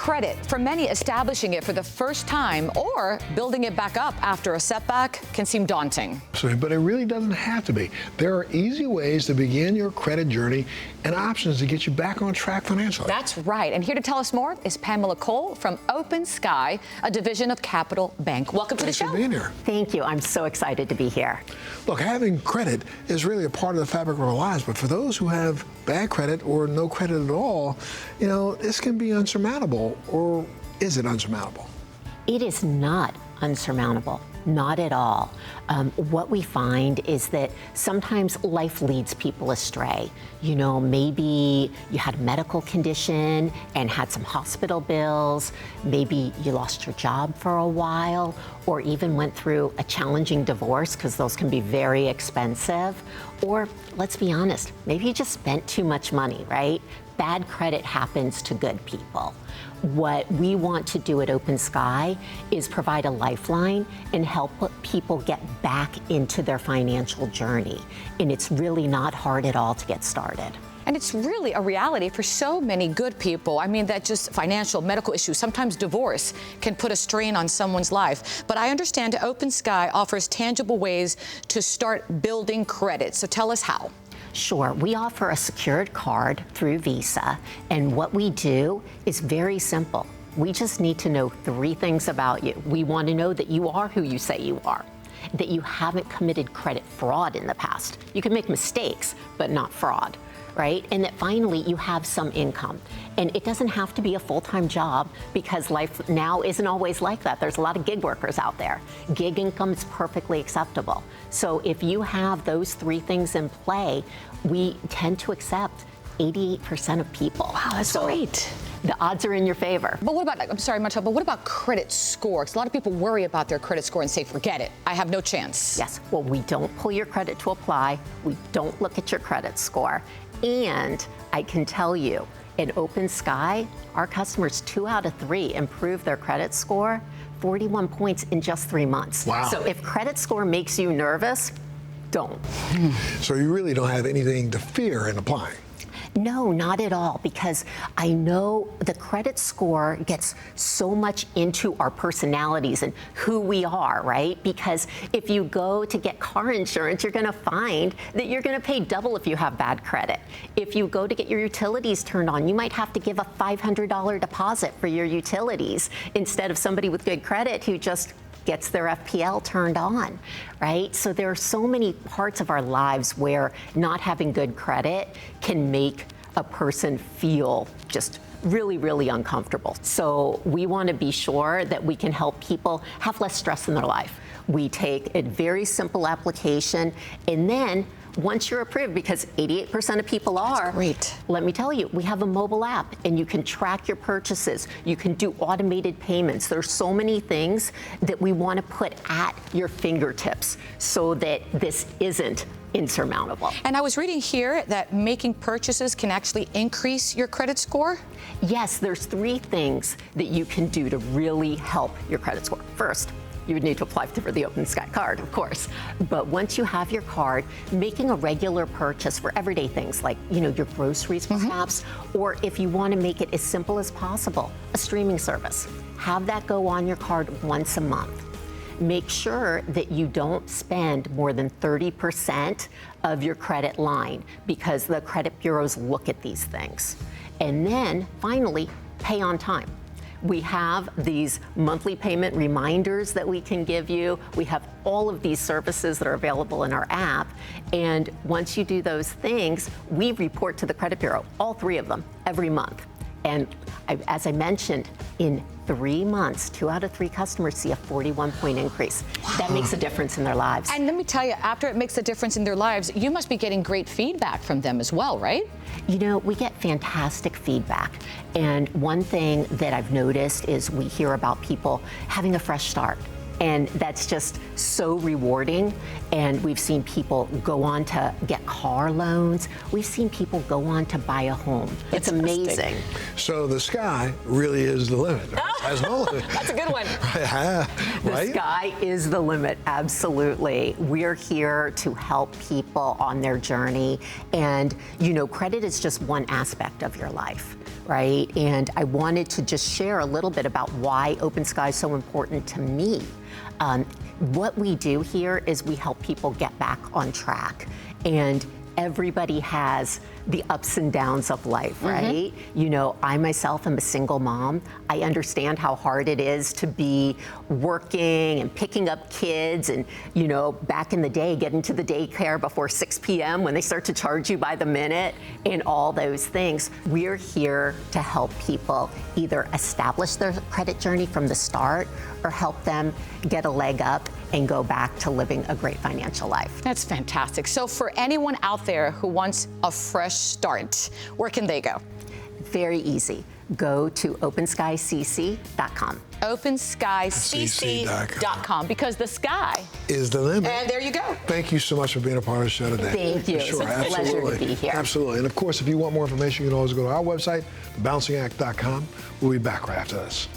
credit. For many, establishing it for the first time or building it back up after a setback can seem daunting. But it really doesn't have to be. There are easy ways to begin your credit journey and options to get you back on track financially. That's right. And here to tell us more is Pamela Cole from OpenSky, a division of Capital Bank. Welcome to the show. Thanks for being here. Thank you. I'm so excited to be here. Look, having credit is really a part of the fabric of our lives, but for those who have bad credit or no credit at all, this can be unsurmountable. Or is it unsurmountable? It is not unsurmountable. Not at all. What we find is that sometimes life leads people astray. Maybe you had a medical condition and had some hospital bills. Maybe you lost your job for a while, or even went through a challenging divorce, because those can be very expensive. Or let's be honest, maybe you just spent too much money, right? Bad credit happens to good people. What we want to do at OpenSky is provide a lifeline and help people get back into their financial journey. And it's really not hard at all to get started. And it's really a reality for so many good people. I mean, that just financial, medical issues, sometimes divorce can put a strain on someone's life. But I understand OpenSky offers tangible ways to start building credit. So tell us how. Sure. We offer a secured card through Visa, and what we do is very simple. We just need to know 3 things about you. We want to know that you are who you say you are, that you haven't committed credit fraud in the past. You can make mistakes, but not fraud, right? And that finally you have some income. And it doesn't have to be a full-time job, because life now isn't always like that. There's a lot of gig workers out there. Gig income is perfectly acceptable. So if you have those 3 things in play, we tend to accept 88% of people. Wow, that's great. The odds are in your favor. But what about, I'm sorry, Marshall, but what about credit score? Because a lot of people worry about their credit score and say, forget it, I have no chance. Yes, well, we don't pull your credit to apply. We don't look at your credit score. And I can tell you, in OpenSky, our customers, 2 out of 3 improve their credit score 41 points in just 3 months. Wow. So if credit score makes you nervous, don't. So you really don't have anything to fear in applying? No, not at all, because I know the credit score gets so much into our personalities and who we are, right? Because if you go to get car insurance, you're going to find that you're going to pay double if you have bad credit. If you go to get your utilities turned on, you might have to give a $500 deposit for your utilities instead of somebody with good credit who just gets their FPL turned on, right? So there are so many parts of our lives where not having good credit can make a person feel just really, really uncomfortable. So we want to be sure that we can help people have less stress in their life. We take a very simple application, and then once you're approved, because 88% of people are, that's great. Let me tell you, we have a mobile app, and you can track your purchases. You can do automated payments. There's so many things that we want to put at your fingertips so that this isn't insurmountable. And I was reading here that making purchases can actually increase your credit score? Yes, there's 3 things that you can do to really help your credit score. First, you would need to apply for the OpenSky card, of course. But once you have your card, making a regular purchase for everyday things like, your groceries perhaps, or if you want to make it as simple as possible, a streaming service. Have that go on your card once a month. Make sure that you don't spend more than 30% of your credit line, because the credit bureaus look at these things. And then finally, pay on time. We have these monthly payment reminders that we can give you. We have all of these services that are available in our app. And once you do those things, we report to the credit bureau, all 3 of them, every month. And as I mentioned, in 3 months, 2 out of 3 customers see a 41-point increase. Wow. That makes a difference in their lives. And let me tell you, after it makes a difference in their lives, you must be getting great feedback from them as well, right? We get fantastic feedback. And one thing that I've noticed is we hear about people having a fresh start. And that's just so rewarding. And we've seen people go on to get car loans. We've seen people go on to buy a home. It's amazing. So the sky really is the limit. Right? That's a good one. Right? The sky is the limit, absolutely. We're here to help people on their journey. And, credit is just one aspect of your life. right? And I wanted to just share a little bit about why OpenSky is so important to me. What we do here is we help people get back on track. And everybody has the ups and downs of life, right? You know, I myself am a single mom. I understand how hard it is to be working and picking up kids and, you know, back in the day, getting to the daycare before 6 p.m. when they start to charge you by the minute and all those things. We're here to help people either establish their credit journey from the start or help them get a leg up and go back to living a great financial life. That's fantastic. So for anyone out there who wants a fresh start, where can they go? Very easy. Go to OpenSkyCC.com. OpenSkyCC.com, because the sky is the limit. And there you go. Thank you so much for being a part of the show today. Thank you. Sure, It's a absolutely. pleasure to be here. Absolutely. And of course, if you want more information, you can always go to our website, thebalancingact.com. We'll be back right after this.